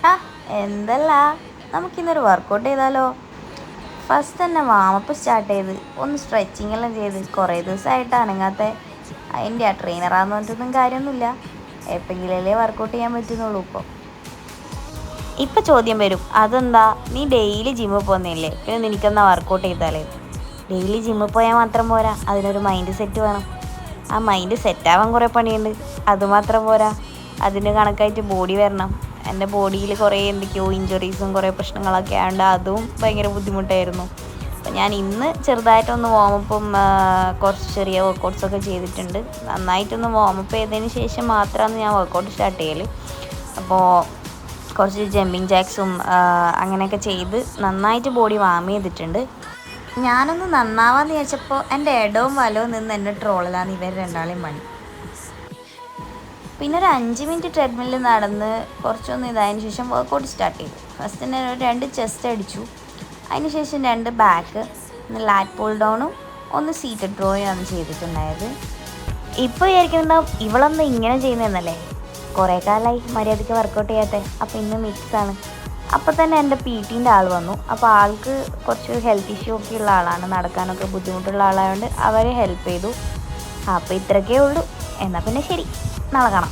ആ എന്തല്ല, നമുക്കിന്നൊരു വർക്കൗട്ട് ചെയ്താലോ? ഫസ്റ്റ് തന്നെ വാമപ്പ് സ്റ്റാർട്ട് ചെയ്ത് ഒന്ന് സ്ട്രെച്ചിങ് എല്ലാം ചെയ്ത് കുറേ ദിവസമായിട്ട് അനങ്ങാത്ത അതിൻ്റെ ട്രെയിനറാന്ന് പറഞ്ഞിട്ടൊന്നും കാര്യമൊന്നുമില്ല. എപ്പോഴെങ്കിലല്ലേ വർക്കൗട്ട് ചെയ്യാൻ പറ്റുന്നുള്ളൂ. ഇപ്പം ചോദ്യം വരും, അതെന്താ നീ ഡെയിലി ജിമ്മിൽ പോകുന്നില്ലേ, പിന്നെ നിനക്കെന്നാ വർക്കൗട്ട് ചെയ്താലേ? ഡെയിലി ജിമ്മിൽ പോയാൽ മാത്രം പോരാ, അതിനൊരു മൈൻഡ് സെറ്റ് വേണം. ആ മൈൻഡ് സെറ്റാവാൻ കുറേ പണിയുണ്ട്. അതുമാത്രം പോരാ, അതിന് കണക്കായിട്ട് ബോഡി വരണം. എൻ്റെ ബോഡിയിൽ കുറേ എന്തൊക്കെയോ ഇഞ്ചുറീസും കുറേ പ്രശ്നങ്ങളൊക്കെ ആയതുകൊണ്ട് അതും ഭയങ്കര ബുദ്ധിമുട്ടായിരുന്നു. അപ്പം ഞാൻ ഇന്ന് ചെറുതായിട്ടൊന്ന് വാമപ്പും കുറച്ച് ചെറിയ വർക്കൗട്ട്സൊക്കെ ചെയ്തിട്ടുണ്ട്. നന്നായിട്ടൊന്ന് വാമപ്പ് ചെയ്തതിന് ശേഷം മാത്രമാണ് ഞാൻ വർക്കൗട്ട് സ്റ്റാർട്ട് ചെയ്യൽ. അപ്പോൾ കുറച്ച് ജമ്പിങ് ജാക്സും അങ്ങനെയൊക്കെ ചെയ്ത് നന്നായിട്ട് ബോഡി വാം ചെയ്തിട്ടുണ്ട്. ഞാനൊന്ന് നന്നാവാന്ന് ചോദിച്ചപ്പോൾ എൻ്റെ ഇടവും വലവും നിന്ന് എന്നെ ട്രോളലാന്ന് ഇവർ രണ്ടാളെയും പണി. പിന്നെ ഒരു 5 മിനിറ്റ് ട്രെഡ്മില്ലിൽ നടന്ന് കുറച്ചൊന്ന് ഇതായതിനു ശേഷം വർക്കൗട്ട് സ്റ്റാർട്ട് ചെയ്തു. ഫസ്റ്റ് തന്നെ 2 ചെസ്റ്റ് അടിച്ചു, അതിന് ശേഷം 2 ബാക്ക്, ഒന്ന് ലാറ്റ് പുൾ ഡൗണും ഒന്ന് സീറ്റഡ് ഡ്രോയും ആണ് ചെയ്തിട്ടുണ്ടായത്. ഇപ്പോൾ വിചാരിക്കുന്നുണ്ടാവും ഇവളൊന്നും ഇങ്ങനെ ചെയ്യുന്നതെന്നല്ലേ, കുറേ കാലമായി മര്യാദയ്ക്ക് വർക്കൗട്ട് ചെയ്യാത്ത. അപ്പോൾ ഇന്ന് മിക്സാണ്. അപ്പോൾ തന്നെ എൻ്റെ PT-ൻ്റെ ആൾ വന്നു. അപ്പോൾ ആൾക്ക് കുറച്ച് ഹെൽത്ത് ഇഷ്യൂ ഒക്കെ ഉള്ള ആളാണ്, നടക്കാനൊക്കെ ബുദ്ധിമുട്ടുള്ള ആളായതുകൊണ്ട് അവരെ ഹെൽപ്പ് ചെയ്തു. അപ്പോൾ ഇത്രയൊക്കെ ഉള്ളൂ. എന്നാൽ പിന്നെ ശരി, നാളെ കാണാം.